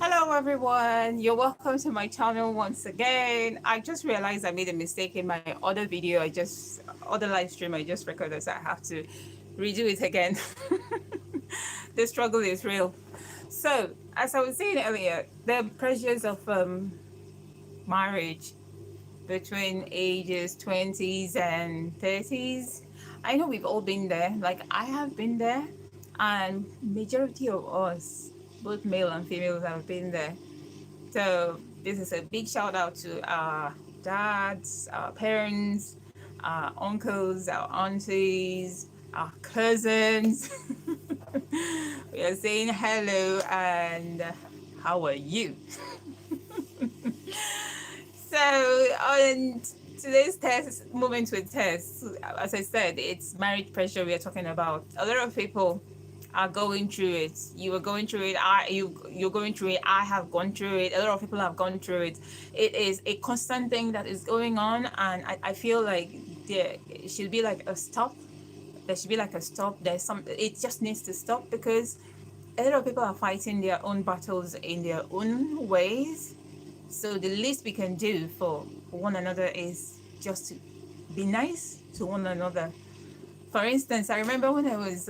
Hello everyone, you're welcome to my channel once again. I just realized I made a mistake in my other video. Other live stream I just recorded, so I have to redo it again. The struggle is real. So, as I was saying earlier, the pressures of marriage between ages 20s and 30s. I know we've all been there, like I have been there, and majority of us, both male and females, have been there. So this is a big shout out to our dads, our parents, our uncles, our aunties, our cousins. We are saying hello and how are you? So on today's test, moment with test, as I said, it's marriage pressure we are talking about. A lot of people are going through it. You are going through it. You're going through it. I have gone through it. A lot of people have gone through it. It is a constant thing that is going on, and I feel like there should be like a stop. There should be like a stop. There's some. It just needs to stop because a lot of people are fighting their own battles in their own ways. So the least we can do for one another is just to be nice to one another. For instance, I remember when I was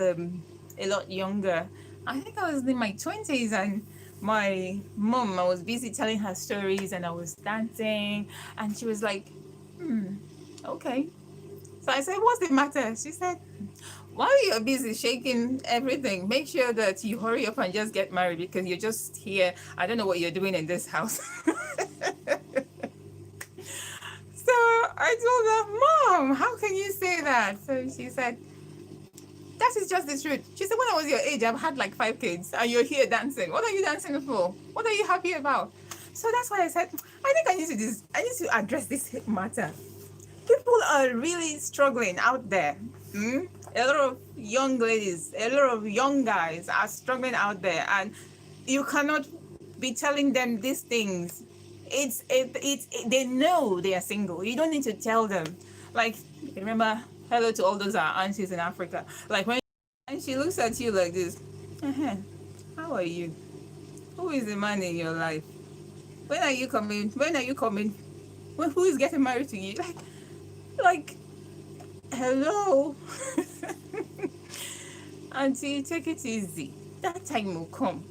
a lot younger, I think I was in my 20s, and my mom, I was busy telling her stories and I was dancing, and she was like, okay. So I said, what's the matter? She said, while you're busy shaking everything, make sure that you hurry up and just get married because you're just here. I don't know what you're doing in this house. So I told her, Mom, how can you say that? So she said, that is just the truth. She said, when I was your age, I've had like 5 kids and you're here dancing. What are you dancing for? What are you happy about? So that's why I said, I think I need to address this matter. People are really struggling out there. A lot of young ladies, a lot of young guys are struggling out there, and you cannot be telling them these things. They know they are single. You don't need to tell them. Like, remember, hello to all those our aunties in Africa. Like when and she looks at you like this, how are you? Who is the man in your life? When are you coming? When are you coming? Who is getting married to you? Like, hello. Auntie, take it easy. That time will come.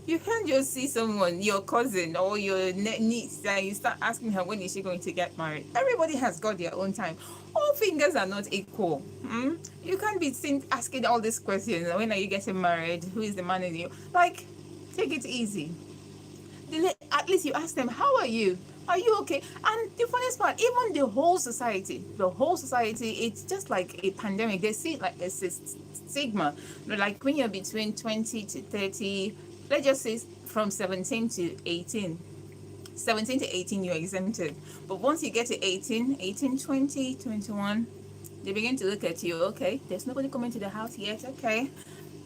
You can't just see someone, your cousin or your niece, and you start asking her when is she going to get married. Everybody has got their own time. All fingers are not equal. You can't be seen asking all these questions. When are you getting married? Who is the man in you? Like, take it easy. At least you ask them, how are you? Are you okay? And the funniest part, even the whole society, it's just like a pandemic. They see it like a stigma. Like when you're between 20 to 30, let's just say from 17 to 18. 17 to 18, you're exempted. But once you get to 18, 20, 21, they begin to look at you. Okay, there's nobody coming to the house yet. Okay.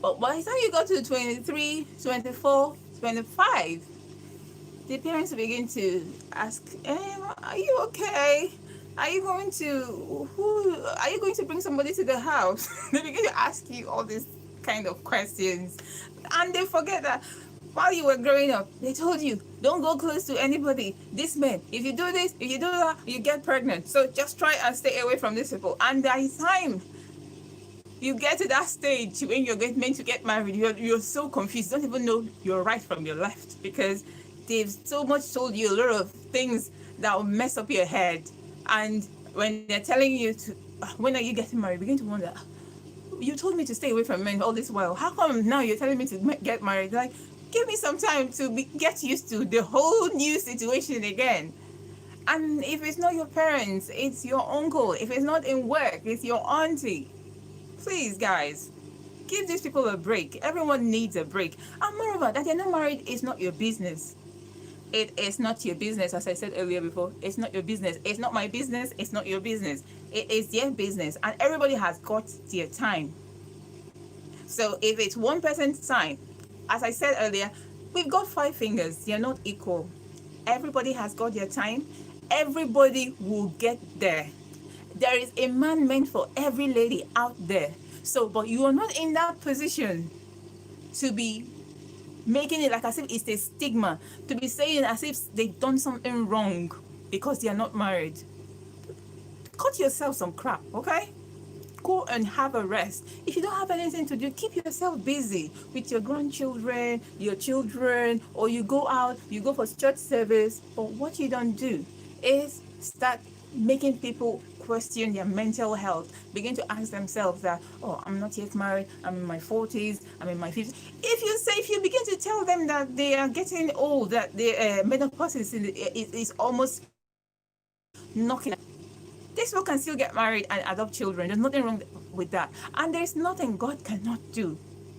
But by the time you go to 23, 24, 25, the parents begin to ask, are you okay? Are you going to bring somebody to the house? They begin to ask you all these kind of questions. And they forget that while you were growing up, they told you, don't go close to anybody. This man, if you do this, if you do that, you get pregnant. So just try and stay away from these people. And by the time you get to that stage when you're meant to get married, you're so confused. You don't even know your right from your left because they've so much told you a lot of things that will mess up your head. And when they're telling you to, when are you getting married, begin to wonder, you told me to stay away from men all this while. How come now you're telling me to get married? Like, give me some time to get used to the whole new situation again. And if it's not your parents, it's your uncle. If it's not in work, it's your auntie. Please, guys, give these people a break. Everyone needs a break. And moreover, that they're not married is not your business. It is not your business, as I said earlier before. It's not your business. It's not my business. It's not your business. It is their business. And everybody has got their time. So if it's one person's time, as I said earlier, we've got 5 fingers. They're not equal. Everybody has got their time. Everybody will get there. There is a man meant for every lady out there. So, but you are not in that position to be making it like as if it's a stigma, to be saying as if they've done something wrong because they are not married. Cut yourself some crap, okay? Go and have a rest. If you don't have anything to do, keep yourself busy with your grandchildren, your children, or you go out, you go for church service. But what you don't do is start making people question their mental health, begin to ask themselves that, oh, I'm not yet married, I'm in my 40s, I'm in my 50s. If you begin to tell them that they are getting old, that the menopause is almost knocking, these people can still get married and adopt children. There's nothing wrong with that. And there's nothing God cannot do.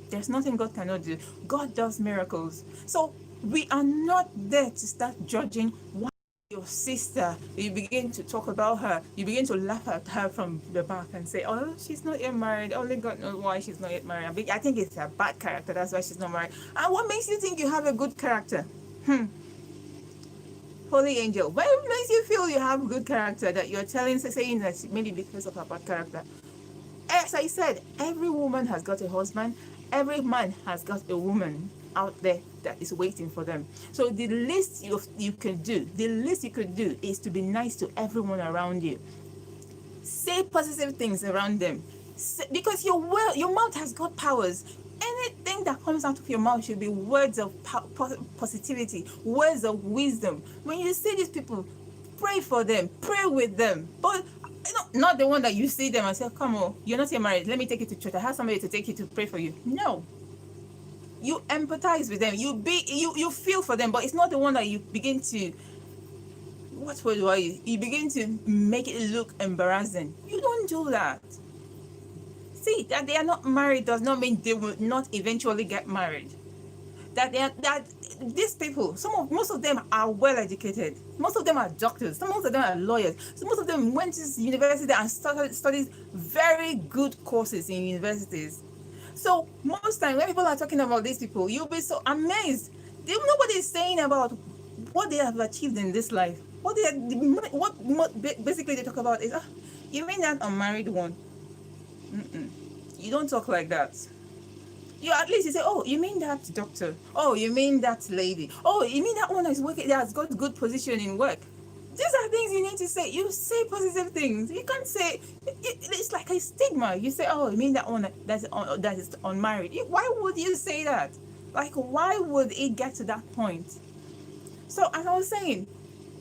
There's nothing God cannot do. God does miracles. So we are not there to start judging why your sister, you begin to talk about her, you begin to laugh at her from the back and say, oh, she's not yet married. Only God knows why she's not yet married. I think it's a bad character. That's why she's not married. And what makes you think you have a good character? Holy angel, what makes you feel you have good character that you're saying that maybe because of her bad character? As I said, every woman has got a husband. Every man has got a woman out there that is waiting for them. So the least you can do, is to be nice to everyone around you. Say positive things around them, because your mouth has got powers. Anything that comes out of your mouth should be words of positivity, words of wisdom. When you see these people, pray for them, pray with them, but not the one that you see them and say, come on, you're not yet married, let me take you to church, I have somebody to take you to pray for you. No, you empathize with them, you feel for them, but it's not the one that you begin to, what word do I use? You begin to make it look embarrassing. You don't do that. See, that they are not married does not mean they will not eventually get married. That these people, most of them are well educated. Most of them are doctors. Most of them are lawyers. So most of them went to university and studied very good courses in universities. So most times when people are talking about these people, you'll be so amazed. Nobody is saying about what they have achieved in this life. What basically they talk about is, you mean that unmarried one? You don't talk like that. You at least you say, oh, you mean that doctor? Oh, you mean that lady? Oh, you mean that one that's working, that has got good position in work? These are things you need to say. You say positive things. You can't say it's like a stigma. You say, oh, you mean that one that is unmarried? Why would you say that? Like, why would it get to that point? So as I was saying,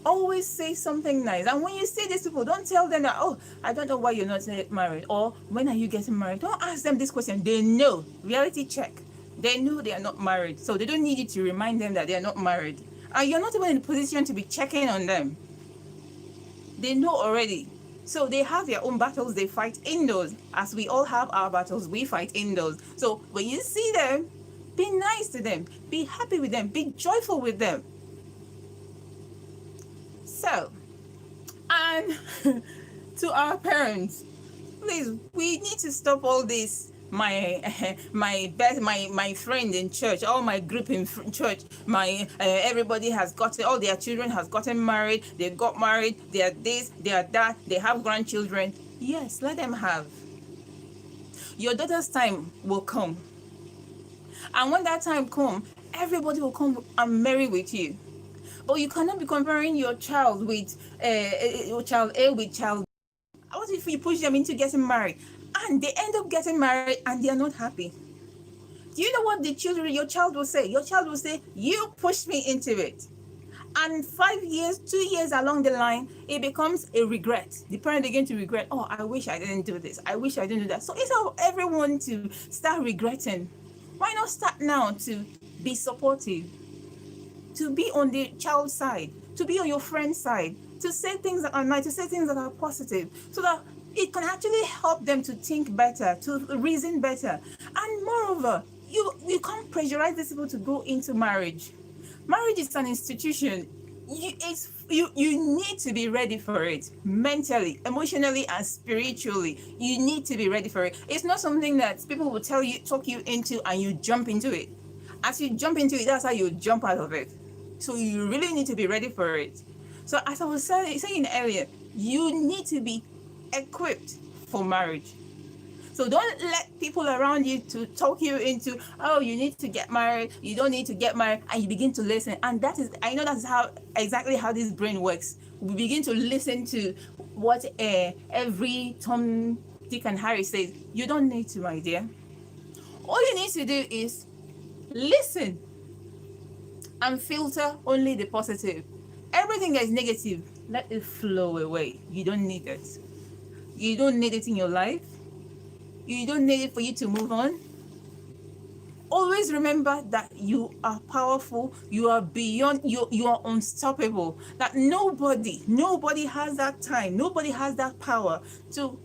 always say something nice. And when you see these people, don't tell them that, oh, I don't know why you're not yet married, or when are you getting married? Don't ask them this question. They know. Reality check. They know they are not married. So they don't need you to remind them that they are not married. And you're not even in a position to be checking on them. They know already. So they have their own battles they fight indoors. As we all have our battles, we fight indoors. So when you see them, be nice to them. Be happy with them. Be joyful with them. So, and to our parents, please, we need to stop all this. My friend in church, all my group in church, everybody has gotten, all their children has gotten married. They got married. They are this, they are that. They have grandchildren. Yes, let them have. Your daughter's time will come, and when that time comes, everybody will come and marry with you. But you cannot be comparing your child with child A with child B. What if you push them into getting married and they end up getting married and they are not happy? Do you know what your child will say? Your child will say, you pushed me into it. And 5 years, 2 years along the line, it becomes a regret. The parent begins to regret, oh, I wish I didn't do this. I wish I didn't do that. So it's for everyone to start regretting. Why not start now to be supportive? To be on the child's side, to be on your friend's side, to say things that are nice, to say things that are positive, so that it can actually help them to think better, to reason better. And moreover, you can't pressurize these people to go into marriage. Marriage is an institution. You need to be ready for it, mentally, emotionally, and spiritually. You need to be ready for it. It's not something that people will talk you into, and you jump into it. As you jump into it, that's how you jump out of it. So you really need to be ready for it. So as I was saying earlier, you need to be equipped for marriage. So don't let people around you to talk you into, oh, you need to get married, you don't need to get married, and you begin to listen. And that is, I know that's how exactly how this brain works. We begin to listen to what every Tom, Dick, and Harry says. You don't need to, my dear. All you need to do is listen and filter only the positive. Everything that is negative, let it flow away. You don't need it. You don't need it in your life. You don't need it for you to move on. Always remember that you are powerful. You are beyond, you are unstoppable. That nobody has that time. Nobody has that power to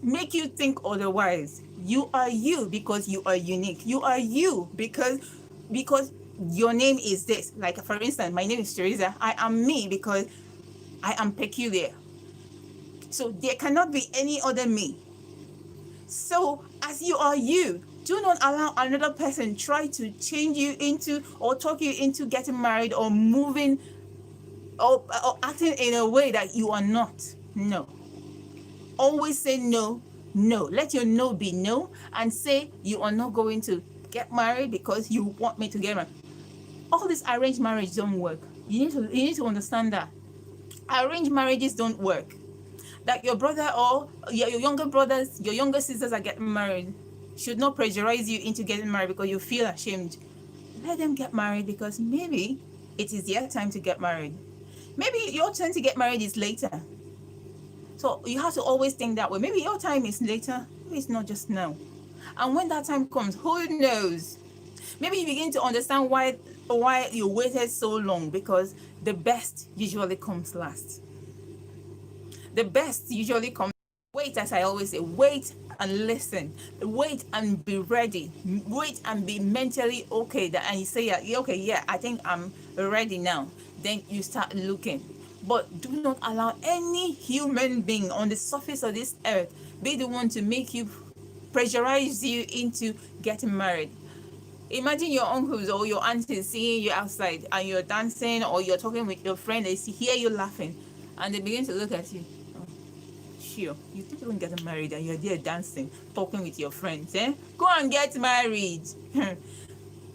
make you think otherwise. You are you because you are unique. You are you because your name is this. Like, for instance, my name is Teresa. I am me because I am peculiar. So there cannot be any other me. So as you are you, do not allow another person try to change you into or talk you into getting married or moving or acting in a way that you are not. No. Always say no, no. Let your no be no, and say you are not going to get married because you want me to get married. All this arranged marriage don't work. You need to understand that. Arranged marriages don't work. That your brother or your younger brothers, your younger sisters are getting married should not pressurize you into getting married because you feel ashamed. Let them get married because maybe it is their time to get married. Maybe your turn to get married is later. So you have to always think that way. Maybe your time is later. Maybe it's not just now. And when that time comes, who knows? Maybe you begin to understand why you waited so long, because the best usually comes last. The best usually comes. Wait, as I always say, wait and listen. Wait and be ready. Wait and be mentally okay. And you say, okay, yeah, I think I'm ready now. Then you start looking. But do not allow any human being on the surface of this earth be the one to make you, pressurize you into getting married. Imagine your uncles or your aunties seeing you outside and you're dancing or you're talking with your friend. They hear you laughing and they begin to look at you. Sure, you think you're getting married and you're there dancing, talking with your friends, eh? Go and get married.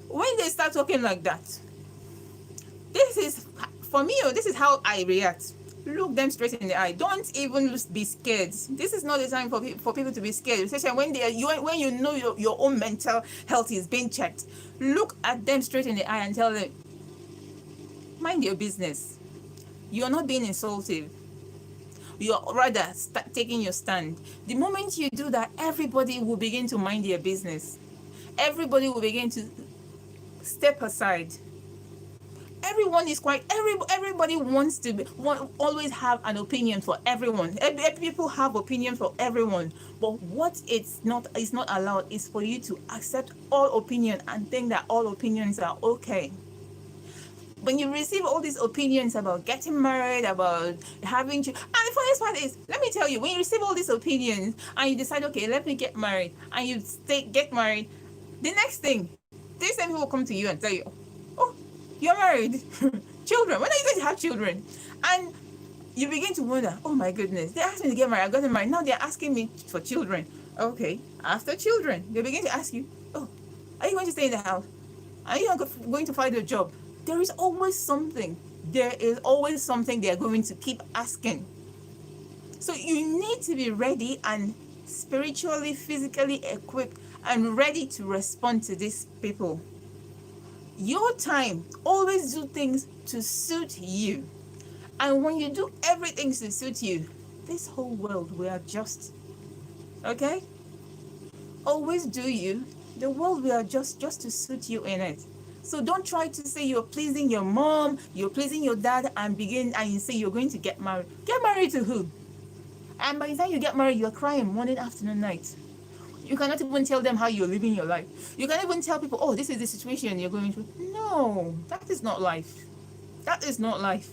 When they start talking like that, this is, for me, this is how I react. Look them straight in the eye. Don't even be scared. This is not the time for people to be scared, especially when you know your own mental health is being checked. Look at them straight in the eye and tell them, mind your business. You're not being insultive. You're rather taking your stand. The moment you do that, everybody will begin to mind their business. Everybody will begin to step aside. Everyone is everybody wants to always have an opinion for everyone. People have opinion for everyone, but what is not allowed is for you to accept all opinion and think that all opinions are okay. When you receive all these opinions about getting married, about having children, and the funniest part is, let me tell you, when you receive all these opinions and you decide, okay, let me get married, and you get married, the next thing, these same people will come to you and tell you, oh, you're married. Children, when are you going to have children? And you begin to wonder, oh my goodness, they asked me to get married, I got married, now they're asking me for children. Okay, after children, they begin to ask you, oh, are you going to stay in the house? Are you going to find a job? There is always something. There is always something they are going to keep asking. So you need to be ready and spiritually, physically equipped and ready to respond to these people. Your time, always do things to suit you. And when you do everything to suit you, this whole world will adjust. Okay? Always do you. The world will adjust just to suit you in it. So don't try to say you're pleasing your mom, you're pleasing your dad, and you say you're going to get married. Get married to who? And by the time you get married, you're crying morning, afternoon, night. You cannot even tell them how you're living your life. You cannot even tell people, oh, this is the situation you're going through. No, that is not life. That is not life.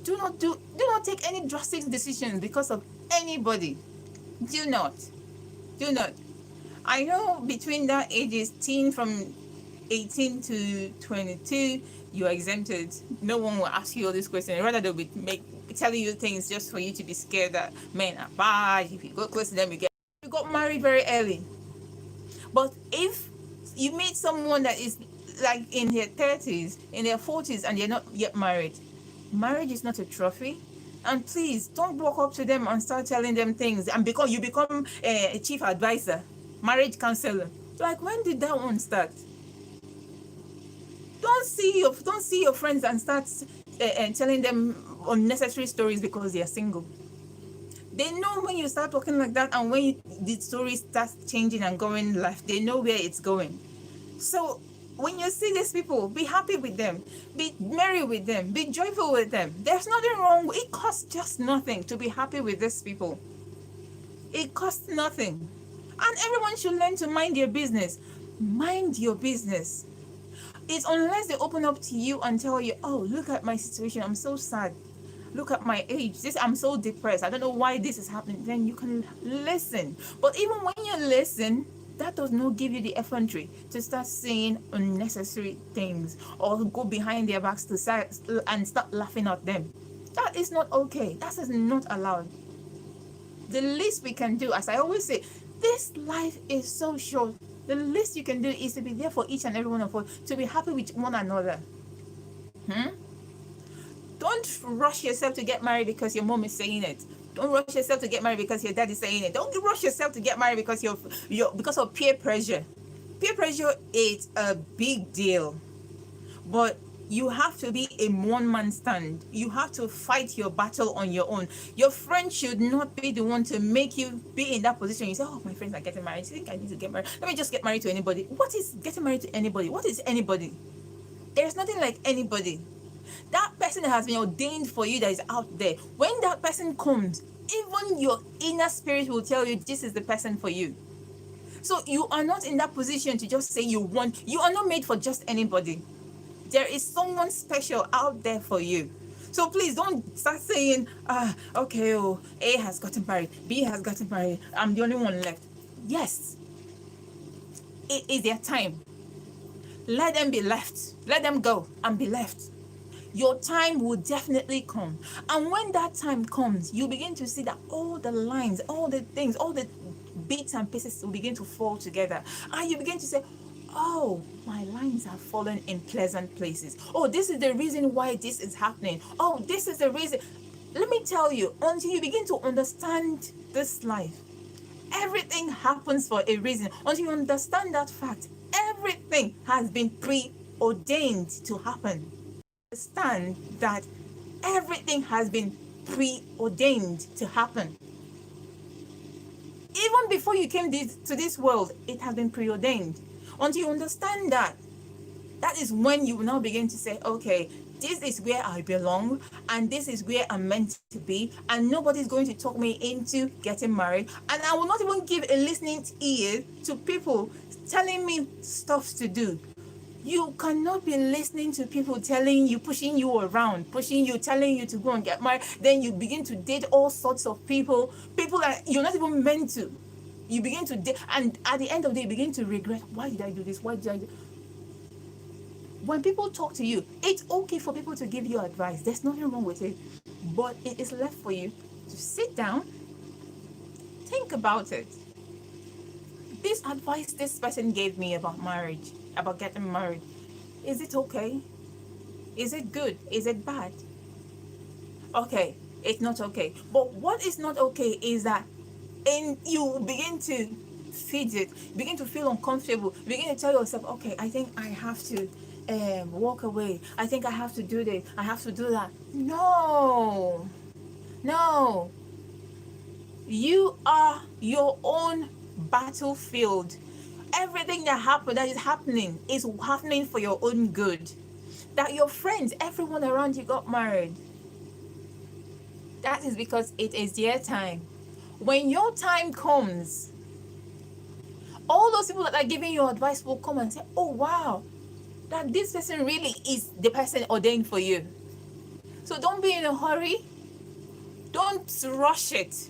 Do not take any drastic decisions because of anybody. Do not. I know between that ages, teen from 18 to 22, you're exempted. No one will ask you all these questions. Rather, they'll be telling you things just for you to be scared that men are bad. If you go close to them, you you got married very early. But if you meet someone that is like in their 30s, in their 40s, and they're not yet married, marriage is not a trophy. And please don't walk up to them and start telling them things. And because you become a chief advisor, marriage counselor, like when did that one start? Don't see your friends and start telling them unnecessary stories because they are single. They know when you start talking like that, and when the story starts changing and going left, they know where it's going. So when you see these people, be happy with them, be merry with them, be joyful with them. There's nothing wrong. It costs just nothing to be happy with these people. It costs nothing. And everyone should learn to mind their business. Mind your business. It's unless they open up to you and tell you, oh, look at my situation, I'm so sad. Look at my age. I'm so depressed. I don't know why this is happening. Then you can listen. But even when you listen, that does not give you the effrontery to start saying unnecessary things or go behind their backs and start laughing at them. That is not okay. That is not allowed. The least we can do, as I always say, this life is so short. The least you can do is to be there for each and every one of us, to be happy with one another. Don't rush yourself to get married because your mom is saying it. Don't rush yourself to get married because your dad is saying it. Don't rush yourself to get married because because of peer pressure. Peer pressure is a big deal, but you have to be a one-man stand. You have to fight your battle on your own. Your friend should not be the one to make you be in that position. You say, oh, my friends are getting married. You think I need to get married? Let me just get married to anybody. What is getting married to anybody? What is anybody? There's nothing like anybody. That person that has been ordained for you that is out there. When that person comes, even your inner spirit will tell you this is the person for you. So you are not in that position to just say you are not made for just anybody. There is someone special out there for you. So please don't start saying, okay, A has gotten married, B has gotten married, I'm the only one left. Yes, it is their time. Let them be left. Let them go and be left. Your time will definitely come. And when that time comes, you begin to see that all the lines, all the things, all the bits and pieces will begin to fall together. And you begin to say, oh, my lines have fallen in pleasant places. Oh, this is the reason why this is happening. Oh, this is the reason. Let me tell you, until you begin to understand this life, everything happens for a reason. Until you understand that fact, everything has been preordained to happen. Understand that everything has been preordained to happen. Even before you came to this world, it has been preordained. Until you understand that, that is when you will now begin to say, okay, this is where I belong, and this is where I'm meant to be, and nobody's going to talk me into getting married, and I will not even give a listening ear to people telling me stuff to do. You cannot be listening to people telling you, pushing you around, telling you to go and get married. Then you begin to date all sorts of people that you're not even meant to. You begin to date, and at the end of the day, you begin to regret, why did I do this? Why did I do? When people talk to you, it's okay for people to give you advice. There's nothing wrong with it. But it is left for you to sit down, think about it. This advice this person gave me about marriage, about getting married, is it okay? Is it good? Is it bad? Okay, it's not okay. But what is not okay is that you begin to fidget, begin to feel uncomfortable, begin to tell yourself, okay, I think I have to walk away. I think I have to do this. I have to do that. No. You are your own battlefield. Everything that is happening is happening for your own good. That your friends, everyone around you got married, that is because it is their time. When your time comes, all those people that are giving you advice will come and say, oh wow, that this person really is the person ordained for you. So don't be in a hurry. Don't rush it.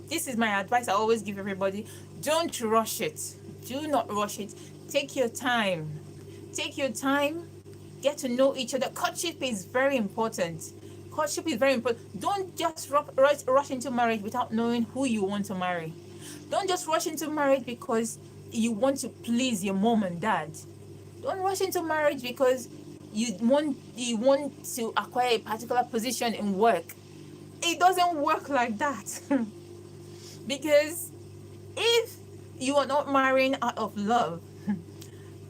This is my advice I always give everybody. Don't rush it. Do not rush it. Take your time. Get to know each other. Courtship is very important. Don't just rush into marriage without knowing who you want to marry. Don't just rush into marriage because you want to please your mom and dad. Don't rush into marriage because you want to acquire a particular position in work. It doesn't work like that. Because if you are not marrying out of love,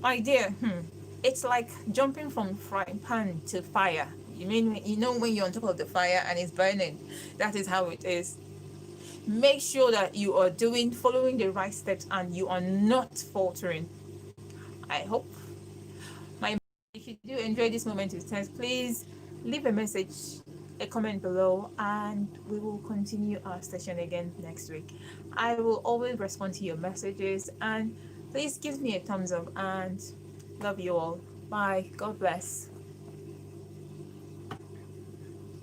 my dear, it's like jumping from frying pan to fire. When you're on top of the fire and it's burning? That is how it is. Make sure that you are following the right steps and you are not faltering. I hope if you do enjoy this moment with us, please leave a message, a comment below, and we will continue our session again next week. I will always respond to your messages, and please give me a thumbs up, and love you all. Bye. God bless.